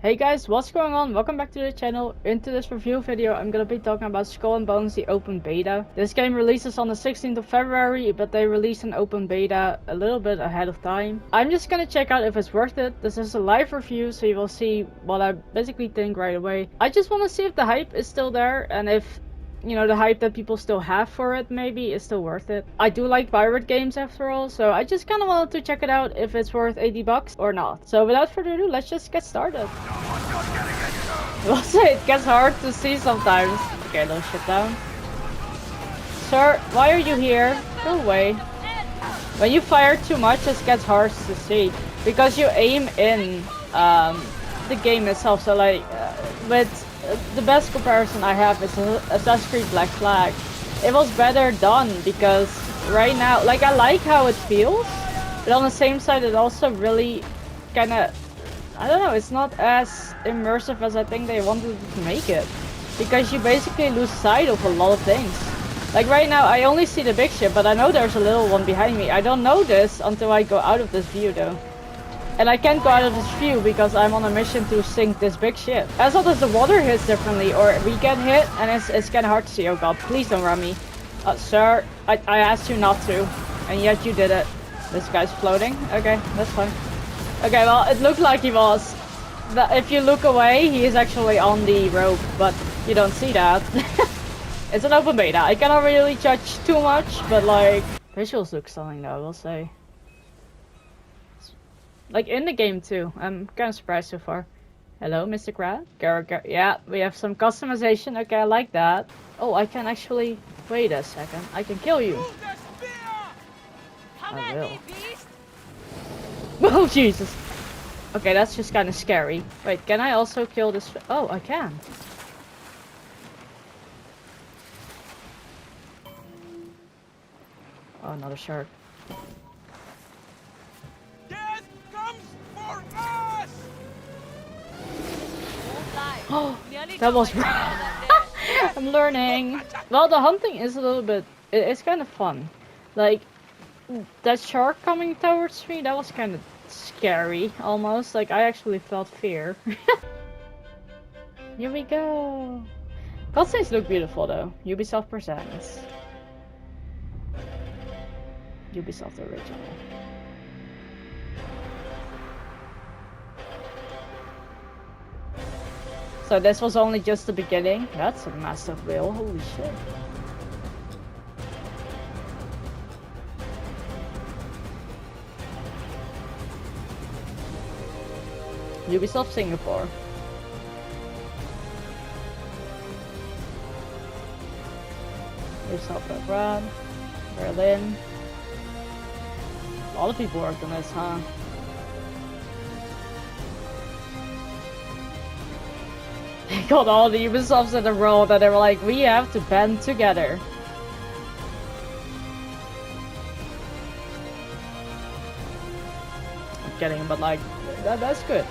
Hey guys, what's going on? Welcome back to the channel. Into this review video, I'm gonna be talking about Skull and Bones, the open beta. This game releases on the 16th of February, but they released an open beta a little bit ahead of time. I'm just gonna check out if it's worth it. This is a live review, so you will see what I basically think right away. I just want to see if the hype is still there and if the hype that people still have for it maybe is still worth it. I do like pirate games after all, so I just kind of wanted to check it out if it's worth 80 bucks or not. So without further ado, let's just get started. I will say it gets hard to see sometimes. Okay, little shit down. Sir, why are you here? Go away. When you fire too much, it gets hard to see because you aim in the game itself. So like with the best comparison I have is Assassin's Creed Black Flag. It was better done because right now, like, I like how it feels, but on the same side it also really kind of, I don't know, it's not as immersive as I think they wanted to make it, because you basically lose sight of a lot of things. Like right now I only see the big ship, but I know there's a little one behind me. I don't know this until I go out of this view though. And I can't go out of this view because I'm on a mission to sink this big ship. As long as the water hits differently or we get hit, and it's kind of hard to see. Oh god, please don't run me. Sir, I asked you not to, and yet you did it. This guy's floating. Okay, that's fine. Okay, well, it looked like he was. If you look away, he is actually on the rope, but you don't see that. It's an open beta. I cannot really judge too much, but like, visuals look stunning though, I will say. Like in the game too. I'm kind of surprised so far. Hello, Mr. Crab. Yeah, we have some customization. Okay, I like that. Oh, I can actually... Wait a second. I can kill you. I will. Oh, Jesus. Okay, that's just kind of scary. Wait, can I also kill this... Oh, I can. Oh, another shark. Oh, that was I'm learning. Well, the hunting is a little bit... It's kind of fun. Like, that shark coming towards me, that was kind of scary, almost. Like, I actually felt fear. Here we go. Cutscenes look beautiful, though. Ubisoft presents. Ubisoft original. So this was only just the beginning. That's a massive whale, holy shit. Ubisoft Singapore. Ubisoft Belgrade, Berlin. A lot of people worked on this, huh? They got all the Ubisofts in a row that they were like, we have to band together. I'm kidding, but like, that's good.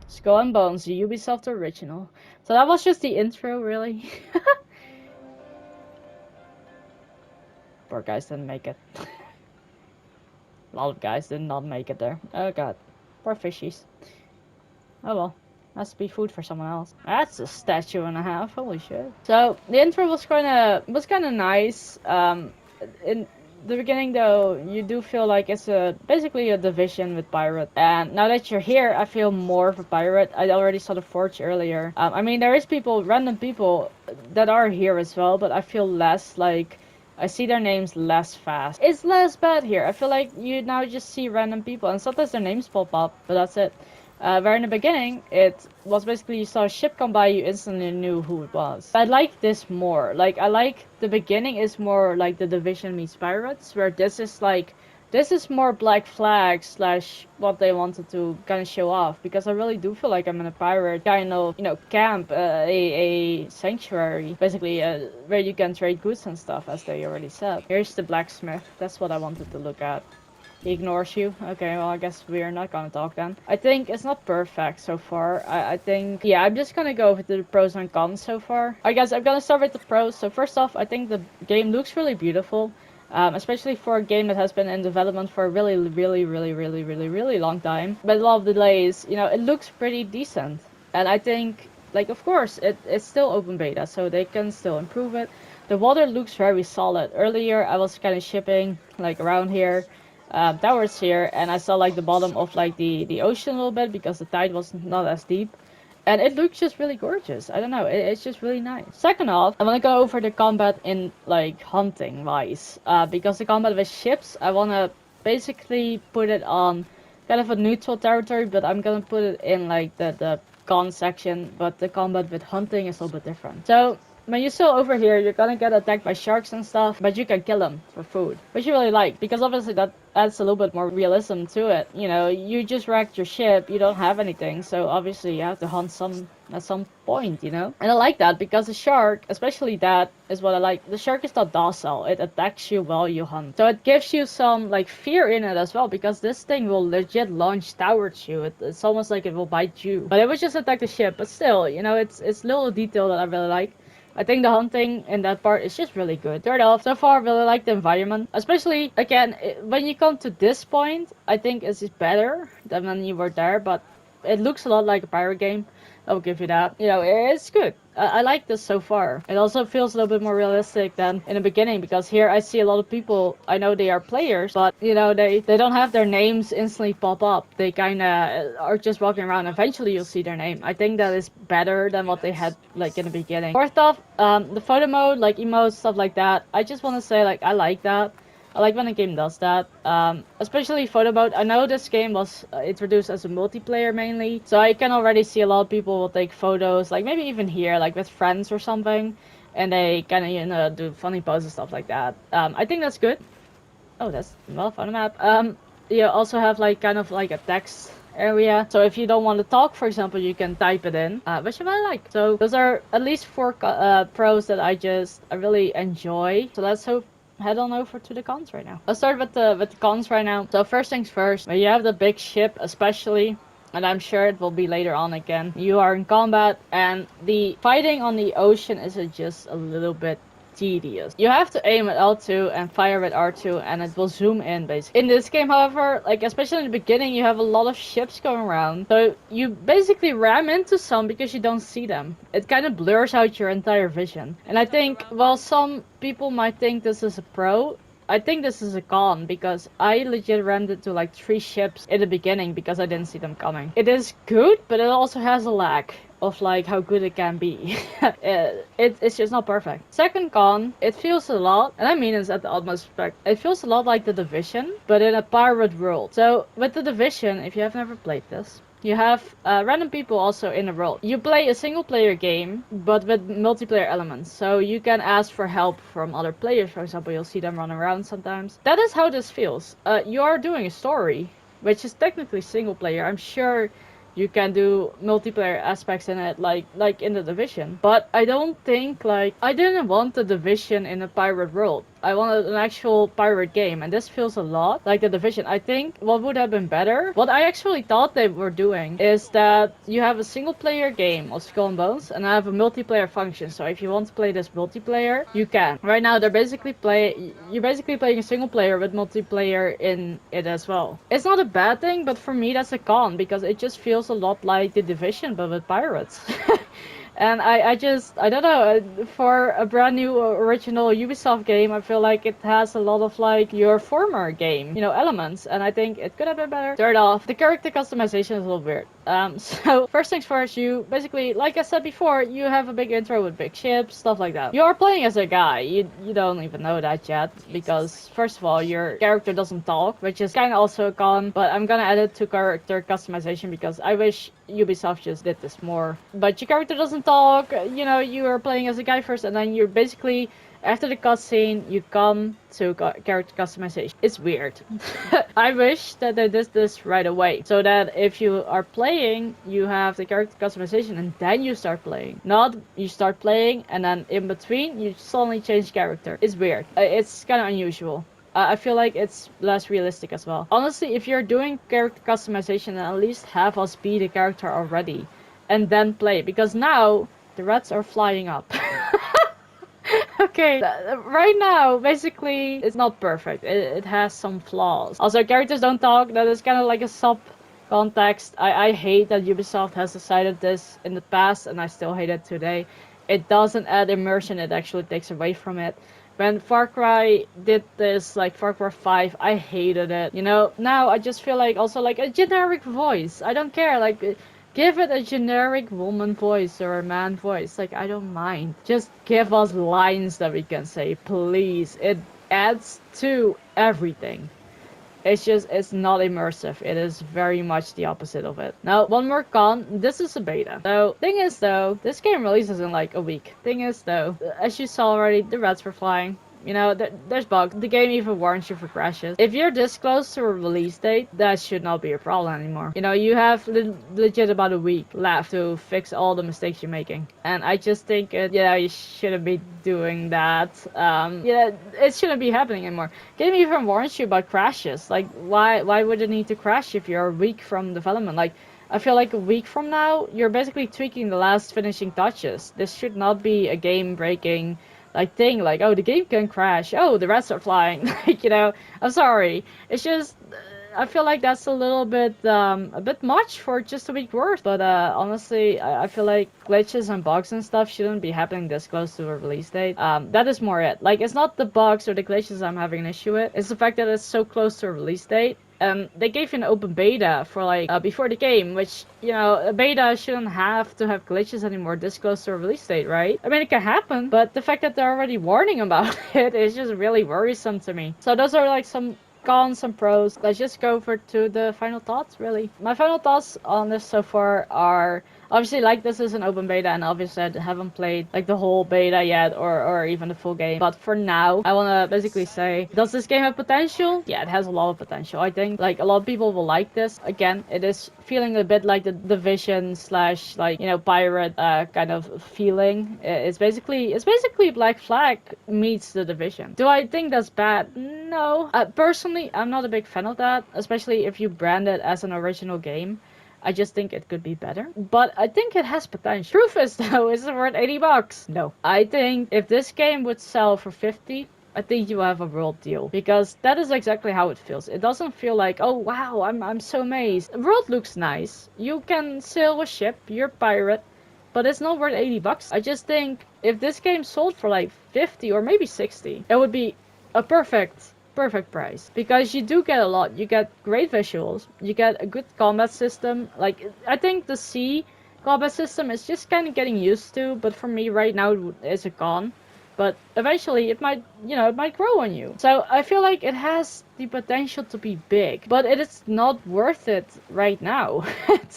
Skull and Bones, the Ubisoft original. So that was just the intro, really. Poor guys didn't make it. A lot of guys did not make it there. Oh god. Poor fishies. Oh well. Has to be food for someone else. That's a statue and a half. Holy shit. So the intro was kinda nice. In the beginning though, you do feel like it's basically a division with pirate. And now that you're here, I feel more of a pirate. I already saw the forge earlier. I mean, there is random people that are here as well, but I feel less like I see their names less fast. It's less bad here. I feel like you now just see random people and sometimes their names pop up, but that's it. Where in the beginning, it was basically you saw a ship come by, you instantly knew who it was. I like this more. Like, I like the beginning is more like the Division meets Pirates, where this is like, this is more Black Flag slash what they wanted to kind of show off, because I really do feel like I'm in a pirate kind of, camp, a sanctuary, basically where you can trade goods and stuff, as they already said. Here's the blacksmith. That's what I wanted to look at. He ignores you. Okay, well, I guess we're not gonna talk then. I think it's not perfect so far. I think, yeah, I'm just gonna go over the pros and cons so far. I guess I'm gonna start with the pros. So first off, I think the game looks really beautiful. Especially for a game that has been in development for a really long time. But a lot of delays, you know, it looks pretty decent. And I think, like, of course, it's still open beta, so they can still improve it. The water looks very solid. Earlier, I was kind of shipping, like, around here, towards here, and I saw, like, the bottom of, like, the ocean a little bit because the tide was not as deep. And it looks just really gorgeous. I don't know, it's just really nice. Second off, I want to go over the combat in, like, hunting wise. Because the combat with ships, I want to basically put it on kind of a neutral territory, but I'm gonna put it in, like, the con section. But the combat with hunting is a little bit different. So when you sail over here, you're gonna get attacked by sharks and stuff, but you can kill them for food, which you really like, because obviously that adds a little bit more realism to it. You know, you just wrecked your ship, you don't have anything, so obviously you have to hunt some at some point, you know? And I like that, because the shark, especially that, is what I like. The shark is not docile, it attacks you while you hunt. So it gives you some, like, fear in it as well, because this thing will legit launch towards you. It's almost like it will bite you. But it would just attack the ship, but still, you know, it's little detail that I really like. I think the hunting in that part is just really good. Third off, so far I really like the environment. Especially, again, when you come to this point, I think it's better than when you were there, but it looks a lot like a pirate game. I'll give you that. You know, it's good. I like this so far. It also feels a little bit more realistic than in the beginning, because here I see a lot of people, I know they are players, but, you know, they don't have their names instantly pop up. They kind of are just walking around. Eventually you'll see their name. I think that is better than what they had, like, in the beginning. Fourth off, the photo mode, like emotes, stuff like that. I just want to say, like, I like that. I like when a game does that, especially photo mode. I know this game was introduced as a multiplayer mainly, so I can already see a lot of people will take photos, like maybe even here, like with friends or something, and they kind of, you know, do funny poses and stuff like that. I think that's good. Oh, that's well on the map. You also have, like, kind of like a text area, so if you don't want to talk, for example, you can type it in, which I like. So those are at least four pros that I really enjoy. So let's hope head on over to the cons right now. Let's start with the cons right now. So first things first, when you have the big ship, especially, and I'm sure it will be later on again, you are in combat, and the fighting on the ocean is just a little bit tedious. You have to aim at L2 and fire with R2, and it will zoom in basically. In this game, however, like especially in the beginning, you have a lot of ships going around, so you basically ram into some because you don't see them. It kind of blurs out your entire vision. And I think, while some people might think this is a pro, I think this is a con, because I legit rammed into like 3 ships in the beginning because I didn't see them coming. It is good, but it also has a lack of, like, how good it can be. It's just not perfect. Second con, it feels a lot, and I mean this at the utmost respect, it feels a lot like The Division, but in a pirate world. So with The Division, if you have never played this, you have random people also in the world. You play a single player game, but with multiplayer elements. So you can ask for help from other players, for example, you'll see them run around sometimes. That is how this feels. You are doing a story, which is technically single player. I'm sure you can do multiplayer aspects in it, like in The Division. But I don't think, like, I didn't want The Division in a pirate world. I wanted an actual pirate game, and this feels a lot like The Division. I think what would have been better, what I actually thought they were doing, is that you have a single player game of Skull and Bones, and I have a multiplayer function. So if you want to play this multiplayer, you can. Right now, you're basically playing a single player with multiplayer in it as well. It's not a bad thing, but for me that's a con, because it just feels a lot like The Division, but with pirates. And I don't know, for a brand new original Ubisoft game, I feel like it has a lot of, like, your former game, you know, elements, and I think it could have been better. Third off, the character customization is a little weird. So first things first, you basically, like I said before, you have a big intro with big ships, stuff like that. You are playing as a guy, you don't even know that yet, because first of all, your character doesn't talk, which is kind of also a con, but I'm gonna add it to character customization because I wish Ubisoft just did this more. But your character doesn't talk, you know, you are playing as a guy first, and then you're basically, after the cutscene, you come to character customization. It's weird. I wish that they did this right away, so that if you are playing, you have the character customization and then you start playing. Not you start playing and then in between you suddenly change character. It's weird. It's kind of unusual. I feel like it's less realistic as well. Honestly, if you're doing character customization, then at least have us be the character already. And then play. Because now, the rats are flying up. Okay, right now, basically, it's not perfect. It has some flaws. Also, characters don't talk. That is kind of like a sub context. I hate that Ubisoft has decided this in the past, and I still hate it today. It doesn't add immersion, it actually takes away from it. When Far Cry did this, like Far Cry 5, I hated it. You know, now I just feel like also like a generic voice. I don't care, like give it a generic woman voice or a man voice. Like, I don't mind. Just give us lines that we can say, please. It adds to everything. It's just, it's not immersive. It is very much the opposite of it. Now, one more con. This is a beta. So, thing is though, this game releases in like a week. Thing is though, as you saw already, the rats were flying. You know, there's bugs. The game even warns you for crashes. If you're this close to a release date, that should not be a problem anymore. You know, you have legit about a week left to fix all the mistakes you're making. And I just think, you shouldn't be doing that. It shouldn't be happening anymore. Game even warns you about crashes. Like, why would it need to crash if you're a week from development? Like, I feel like a week from now, you're basically tweaking the last finishing touches. This should not be a game-breaking like thing. Like, oh, the game can crash. Oh, the rats are flying. Like, you know, I'm sorry. It's just, I feel like that's a bit much for just a week worth. But honestly, I feel like glitches and bugs and stuff shouldn't be happening this close to a release date. That is more it. Like, it's not the bugs or the glitches I'm having an issue with. It's the fact that it's so close to a release date. They gave an open beta for like before the game, which, you know, a beta shouldn't have to have glitches anymore this close to a release date, right? I mean, it can happen, but the fact that they're already warning about it is just really worrisome to me. So those are like some cons and pros. Let's just go to the final thoughts, really. My final thoughts on this so far are, obviously, like, this is an open beta, and obviously I haven't played like the whole beta yet, or even the full game. But for now, I want to basically say, does this game have potential? Yeah, it has a lot of potential. I think like a lot of people will like this. Again, it is feeling a bit like the Division slash, like, you know, pirate kind of feeling. It's basically Black Flag meets the Division. Do I think that's bad? No. Personally, I'm not a big fan of that, especially if you brand it as an original game. I just think it could be better. But I think it has potential. Truth is though, is it worth 80 bucks? No. I think if this game would sell for 50, I think you have a world deal. Because that is exactly how it feels. It doesn't feel like, oh wow, I'm so amazed. The world looks nice. You can sail a ship, you're a pirate. But it's not worth 80 bucks. I just think if this game sold for like 50 or maybe 60, it would be a perfect price, because you do get a lot. You get great visuals, you get a good combat system. Like, I think the sea combat system is just kind of getting used to, but for me right now it's a con. But eventually it might, you know, it might grow on you. So I feel like it has the potential to be big, but it is not worth it right now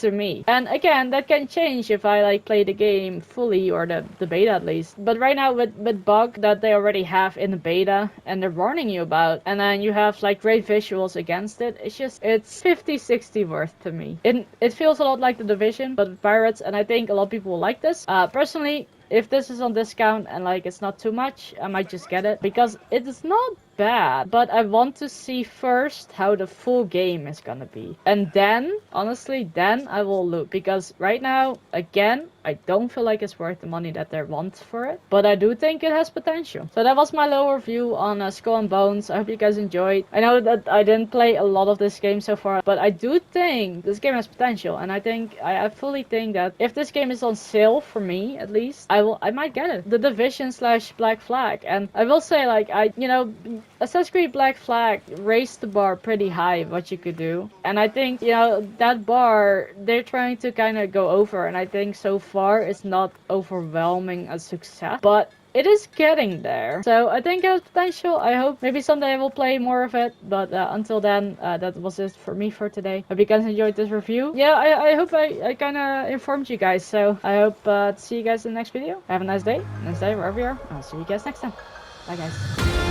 to me. And again, that can change if I like play the game fully, or the beta at least. But right now with bug that they already have in the beta and they're warning you about, and then you have like great visuals against it, it's 50-60 worth to me. It feels a lot like the Division, but with pirates, and I think a lot of people will like this. Personally, if this is on discount and like it's not too much, I might just get it, because it is not bad, but I want to see first how the full game is gonna be, and then honestly then I will look, because right now again I don't feel like it's worth the money that they want for it, but I do think it has potential. So that was my lower view on Skull and Bones. I hope you guys enjoyed. I know that I didn't play a lot of this game so far, but I do think this game has potential, and I fully think that if this game is on sale, for me at least, I might get it. The Division slash Black Flag. And I will say, like, Assassin's Creed Black Flag raised the bar pretty high what you could do, and I think, you know, that bar they're trying to kind of go over, and I think so far it's not overwhelming a success, but it is getting there. So I think it has potential. I hope maybe someday I will play more of it. But until then, that was it for me for today. Hope you guys enjoyed this review. Yeah, I hope I kind of informed you guys. So I hope to see you guys in the next video. Have a nice day wherever you are. I'll see you guys next time. Bye guys.